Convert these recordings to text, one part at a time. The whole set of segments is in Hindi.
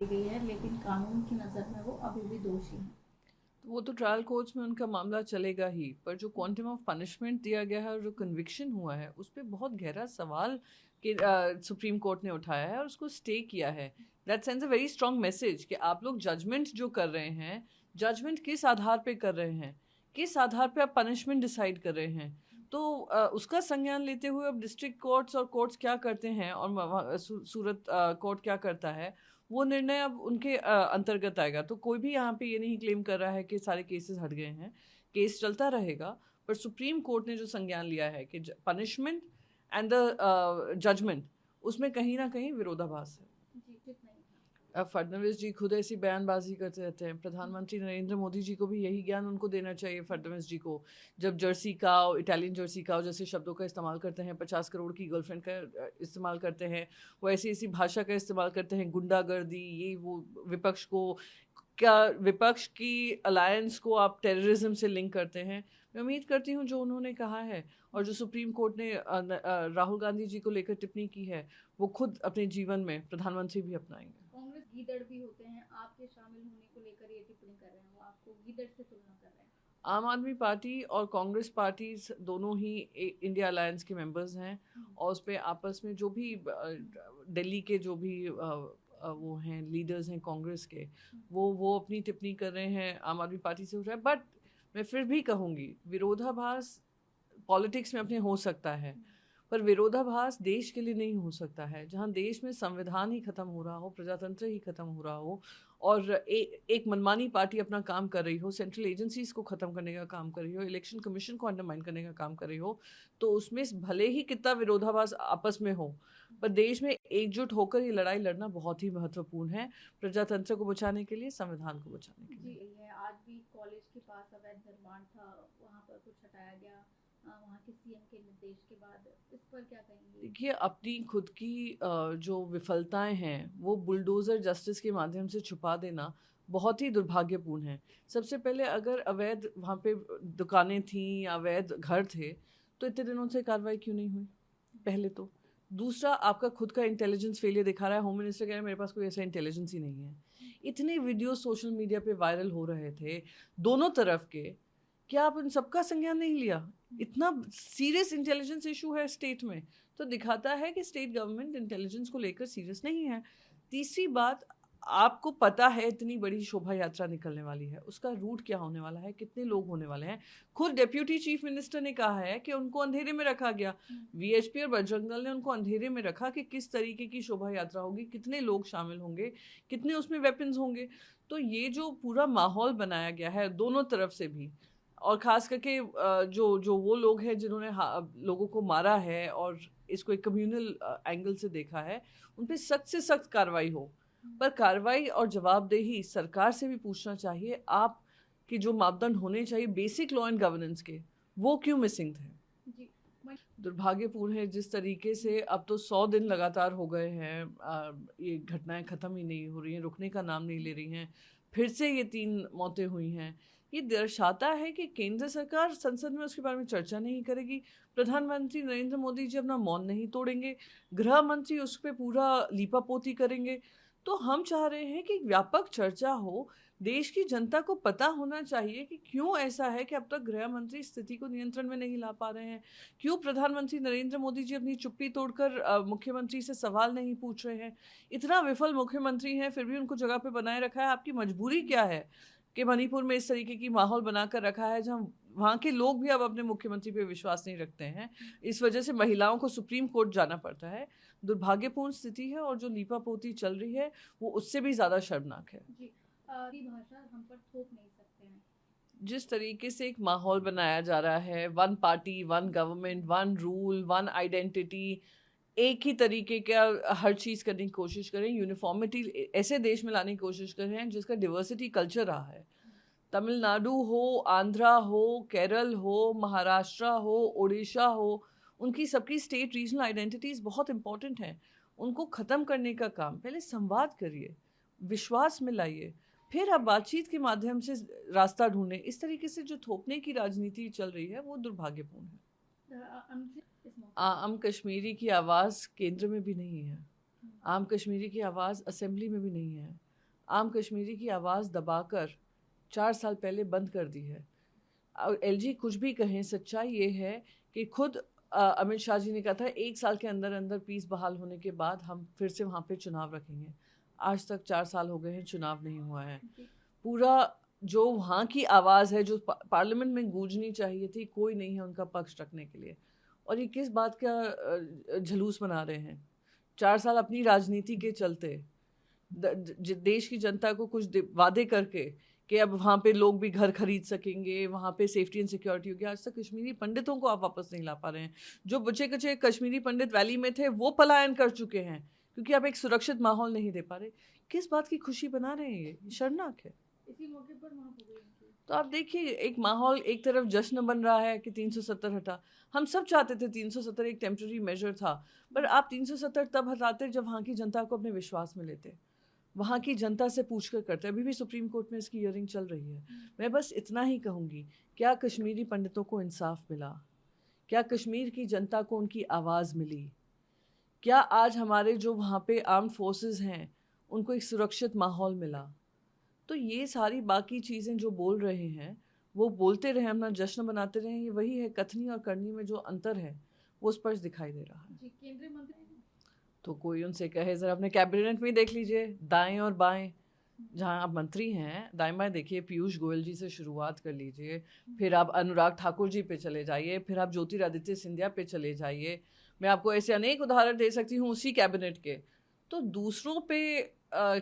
दी गई है, लेकिन कानून की नज़र में वो अभी भी दोषी हैं। वो तो ट्रायल कोर्ट्स में उनका मामला चलेगा ही, पर जो क्वांटम ऑफ पनिशमेंट दिया गया है और जो कन्विक्शन हुआ है उस पर बहुत गहरा सवाल कि सुप्रीम कोर्ट ने उठाया है और उसको स्टे किया है। That sends a very strong message कि आप लोग जजमेंट जो कर रहे हैं, जजमेंट किस आधार पे कर रहे हैं, किस आधार पे आप पनिशमेंट डिसाइड कर रहे हैं। तो उसका संज्ञान लेते हुए अब डिस्ट्रिक्ट कोर्ट्स और कोर्ट्स क्या करते हैं और सूरत कोर्ट क्या करता है, वो निर्णय अब उनके अंतर्गत आएगा। तो कोई भी यहाँ पे ये नहीं क्लेम कर रहा है कि सारे केसेस हट गए हैं, केस चलता रहेगा। पर सुप्रीम कोर्ट ने जो संज्ञान लिया है कि पनिशमेंट एंड द जजमेंट, उसमें कहीं ना कहीं विरोधाभास है। जी, ठीक नहीं था। अब फडणवीस जी खुद ऐसी बयानबाजी करते रहते हैं। प्रधानमंत्री नरेंद्र मोदी जी को भी यही ज्ञान उनको देना चाहिए, फडणवीस जी को। जब जर्सी काव, इटालियन जर्सी काव जैसे शब्दों का इस्तेमाल करते हैं, 50 करोड़ की गर्लफ्रेंड का इस्तेमाल करते हैं, वो ऐसी ऐसी भाषा का इस्तेमाल करते हैं, गुंडागर्दी, ये वो, विपक्ष को, क्या विपक्ष की अलायंस को आप टेररिज्म से लिंक करते हैं। मैं उम्मीद करती हूँ जो उन्होंने कहा है और जो सुप्रीम कोर्ट ने राहुल गांधी जी को लेकर टिप्पणी की है, वो खुद अपने जीवन में प्रधानमंत्री भी अपनाएंगे। कांग्रेस गीदड़ भी होते हैं, आपके शामिल होने को लेकर ये टिप्पणी कर रहे हैं, वो आपको गीदड़ से तुलना कर रहे हैं। आम आदमी पार्टी और कांग्रेस पार्टी दोनों ही इंडिया अलायंस के मेंबर्स हैं और उस पर आपस में जो भी दिल्ली के जो भी वो हैं लीडर्स हैं कांग्रेस के, वो अपनी टिप्पणी कर रहे हैं, आम आदमी पार्टी से हो रहा है। बट मैं फिर भी कहूँगी विरोधाभास पॉलिटिक्स में अपने हो सकता है, पर विरोधाभास देश के लिए नहीं हो सकता है। जहाँ देश में संविधान ही खत्म हो रहा हो, प्रजातंत्र ही खत्म हो रहा हो और एक मनमानी पार्टी अपना काम कर रही हो, सेंट्रल एजेंसीज को खत्म करने का काम कर रही हो, इलेक्शन कमीशन को अंडरमाइन करने का काम कर रही हो, तो उसमें भले ही कितना विरोधाभास आपस में हो, पर देश में एकजुट होकर ये लड़ाई लड़ना बहुत ही महत्वपूर्ण है, प्रजातंत्र को बचाने के लिए, संविधान को बचाने के जी, लिए। ये आज भी कॉलेज के पास अवैध निर्माण था, वहाँ पर कुछ हटाया गया वहाँ के सीएम के निर्देश के बाद। इस पर क्या कहेंगे? देखिए, अपनी खुद की जो विफलताएं हैं वो बुलडोज़र जस्टिस के माध्यम से छुपा देना बहुत ही दुर्भाग्यपूर्ण है। सबसे पहले अगर अवैध वहाँ पे दुकानें थीं, अवैध घर थे, तो इतने दिनों से कार्रवाई क्यों नहीं हुई? पहले तो। दूसरा, आपका खुद का इंटेलिजेंस फेलियर दिखा रहा है। होम मिनिस्टर कह रहे हैं मेरे पास कोई ऐसा इंटेलिजेंस ही नहीं है। इतने वीडियो सोशल मीडिया पे वायरल हो रहे थे दोनों तरफ के, क्या आप उन सबका संज्ञान नहीं लिया? इतना सीरियस इंटेलिजेंस इशू है स्टेट में, तो दिखाता है कि स्टेट गवर्नमेंट इंटेलिजेंस को लेकर सीरियस नहीं है। तीसरी बात, आपको पता है इतनी बड़ी शोभा यात्रा निकलने वाली है, उसका रूट क्या होने वाला है, कितने लोग होने वाले हैं। खुद डेप्यूटी चीफ मिनिस्टर ने कहा है कि उनको अंधेरे में रखा गया। वीएचपी और बजरंग दल ने उनको अंधेरे में रखा कि किस तरीके की शोभा यात्रा होगी, कितने लोग शामिल होंगे, कितने उसमें वेपन्स होंगे। तो ये जो पूरा माहौल बनाया गया है दोनों तरफ से भी, और खास करके जो जो वो लोग हैं जिन्होंने लोगों को मारा है और इसको एक कम्युनल एंगल से देखा है, उन पे सख्त से सख्त कार्रवाई हो। पर कार्रवाई और जवाबदेही सरकार से भी पूछना चाहिए, आप कि जो मापदंड होने चाहिए बेसिक लॉ एंड गवर्नेंस के, वो क्यों मिसिंग थे? जी। दुर्भाग्यपूर्ण है जिस तरीके से अब तो 100 दिन लगातार हो गए हैं, ये घटनाएं ख़त्म ही नहीं हो रही हैं, रुकने का नाम नहीं ले रही हैं। फिर से ये 3 मौतें हुई हैं। ये दर्शाता है कि केंद्र सरकार संसद में उसके बारे में चर्चा नहीं करेगी, प्रधानमंत्री नरेंद्र मोदी जी अपना मौन नहीं तोड़ेंगे, गृह मंत्री उस पर पूरा लीपापोती करेंगे। तो हम चाह रहे हैं कि व्यापक चर्चा हो, देश की जनता को पता होना चाहिए कि क्यों ऐसा है कि अब तक गृह मंत्री स्थिति को नियंत्रण में नहीं ला पा रहे हैं, क्यों प्रधानमंत्री नरेंद्र मोदी जी अपनी चुप्पी तोड़कर मुख्यमंत्री से सवाल नहीं पूछ रहे हैं। इतना विफल मुख्यमंत्री हैं फिर भी उनको जगह पे बनाए रखा है। आपकी मजबूरी क्या है कि मणिपुर में इस तरीके की माहौल बनाकर रखा है जहां वहाँ के लोग भी अब अपने मुख्यमंत्री पे विश्वास नहीं रखते हैं। इस वजह से महिलाओं को सुप्रीम कोर्ट जाना पड़ता है। दुर्भाग्यपूर्ण स्थिति है और जो लीपापोती चल रही है वो उससे भी ज़्यादा शर्मनाक है। जी, भाषा हम पर थोप नहीं सकते हैं। जिस तरीके से एक माहौल बनाया जा रहा है, one party, one government, one rule, one identity, एक ही तरीके का हर चीज़ करने की कोशिश करें, यूनिफॉर्मिटी ऐसे देश में लाने की कोशिश कर रहे हैं जिसका डिवर्सिटी कल्चर रहा है। तमिलनाडु हो, आंध्रा हो, केरल हो, महाराष्ट्र हो, उड़ीसा हो, उनकी सबकी स्टेट रीजनल आइडेंटिटीज़ बहुत इंपॉर्टेंट हैं। उनको ख़त्म करने का काम पहले संवाद करिए, विश्वास में लाइए, फिर आप बातचीत के माध्यम से रास्ता ढूंढें। इस तरीके से जो थोपने की राजनीति चल रही है वो दुर्भाग्यपूर्ण है। आम कश्मीरी की आवाज़ केंद्र में भी नहीं है, आम कश्मीरी की आवाज़ असेंबली में भी नहीं है। आम कश्मीरी की आवाज़ दबाकर 4 साल पहले बंद कर दी है। और एलजी कुछ भी कहें, सच्चाई ये है कि खुद अमित शाह जी ने कहा था 1 साल के अंदर अंदर पीस बहाल होने के बाद हम फिर से वहाँ पे चुनाव रखेंगे। आज तक 4 साल हो गए हैं, चुनाव नहीं हुआ है। पूरा जो वहाँ की आवाज़ है, जो पार्लियामेंट में गूंजनी चाहिए थी, कोई नहीं है उनका पक्ष रखने के लिए। और ये किस बात का झलूस बना रहे हैं? 4 साल अपनी राजनीति के चलते देश की जनता को कुछ वादे करके कि अब वहाँ पे लोग भी घर खरीद सकेंगे, वहाँ पे सेफ्टी एंड सिक्योरिटी होगी। आज तक कश्मीरी पंडितों को आप वापस नहीं ला पा रहे हैं। जो बचे कचे कश्मीरी पंडित वैली में थे वो पलायन कर चुके हैं क्योंकि आप एक सुरक्षित माहौल नहीं दे पा रहे। किस बात की खुशी बना रहे हैं? ये शर्मनाक है। इसी मौके पर वहाँ हो गई। तो आप देखिए, एक माहौल, एक तरफ जश्न बन रहा है कि 370 हटा। हम सब चाहते थे 370 एक टेम्पररी मेजर था, पर आप 370 तब हटाते जब वहाँ की जनता को अपने विश्वास में लेते, वहाँ की जनता से पूछ कर करते। अभी भी सुप्रीम कोर्ट में इसकी हियरिंग चल रही है। मैं बस इतना ही कहूँगी, क्या कश्मीरी पंडितों को इंसाफ मिला? क्या कश्मीर की जनता को उनकी आवाज़ मिली? क्या आज हमारे जो वहाँ पे आर्म्ड फोर्सेस हैं उनको एक सुरक्षित माहौल मिला? तो ये सारी बाकी चीज़ें जो बोल रहे हैं वो बोलते रहे, अपना जश्न मनाते रहे। ये वही है, कथनी और करनी में जो अंतर है वो स्पष्ट दिखाई दे रहा है। जी, केंद्रीय मंत्री तो कोई उनसे कहे, ज़रा अपने कैबिनेट में देख लीजिए, दाएं और बाएं जहाँ आप मंत्री हैं, दाएं बाएं देखिए। पीयूष गोयल जी से शुरुआत कर लीजिए, फिर आप अनुराग ठाकुर जी पे चले जाइए, फिर आप ज्योतिरादित्य सिंधिया पे चले जाइए। मैं आपको ऐसे अनेक उदाहरण दे सकती हूँ उसी कैबिनेट के। तो दूसरों पे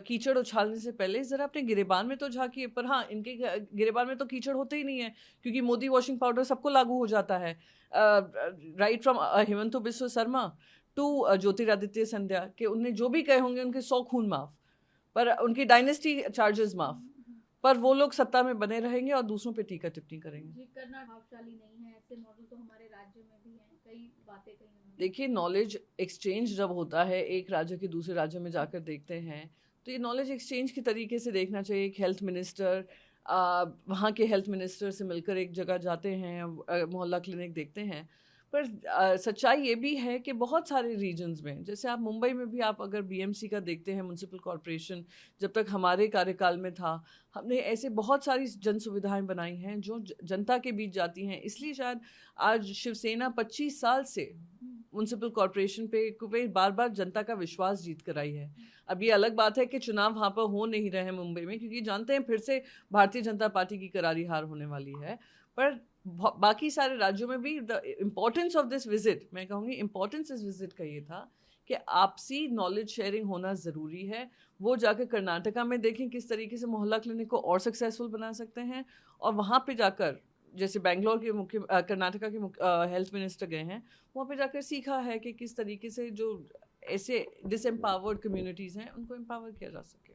कीचड़ उछालने से पहले ज़रा अपने गिरेबान में तो झांकिए। पर हाँ, इनके गिरेबान में तो कीचड़ होते ही नहीं है क्योंकि मोदी वॉशिंग पाउडर सबको लागू हो जाता है। Right from Himanta Biswa Sarma to Jyotiraditya Scindia के उनने जो भी कहे होंगे उनके 100 खून माफ, पर उनकी डायनेस्टी चार्जेस माफ, पर वो लोग सत्ता में बने रहेंगे और दूसरों पे टीका टिप्पणी करेंगे। जी, करना प्रभावशाली नहीं है। ऐसे मॉडल तो हमारे राज्य में भी हैं, कई बातें कही। देखिए, नॉलेज एक्सचेंज जब होता है, एक राज्य के दूसरे राज्य में जाकर देखते हैं, तो ये नॉलेज एक्सचेंज की तरीके से देखना चाहिए। एक हेल्थ मिनिस्टर वहाँ के हेल्थ मिनिस्टर से मिलकर एक जगह जाते हैं, मोहल्ला क्लिनिक देखते हैं। पर सच्चाई ये भी है कि बहुत सारे रीजन्स में, जैसे आप मुंबई में भी आप अगर बीएमसी का देखते हैं, म्युनिसिपल कॉरपोरेशन, जब तक हमारे कार्यकाल में था, हमने ऐसे बहुत सारी जन सुविधाएं बनाई हैं जो जनता के बीच जाती हैं। इसलिए शायद आज शिवसेना 25 साल से म्युनिसिपल कॉरपोरेशन पे बार बार जनता का विश्वास जीत कर आई है। अब ये अलग बात है कि चुनाव वहाँ पर हो नहीं रहे हैं मुंबई में, क्योंकि जानते हैं फिर से भारतीय जनता पार्टी की करारी हार होने वाली है। पर बाकी सारे राज्यों में भी the importance of this visit, मैं कहूँगी इम्पोर्टेंस इस विजिट का ये था कि आपसी नॉलेज शेयरिंग होना ज़रूरी है। वो जाकर कर्नाटका में देखें किस तरीके से मोहल्ला क्लिनिक को और सक्सेसफुल बना सकते हैं, और वहाँ पे जाकर, जैसे बेंगलोर के कर्नाटका के हेल्थ मिनिस्टर गए हैं, वहाँ पे जाकर सीखा है कि किस तरीके से जो ऐसे डिसएम्पावर्ड कम्युनिटीज़ हैं उनको एम्पावर किया जा सके।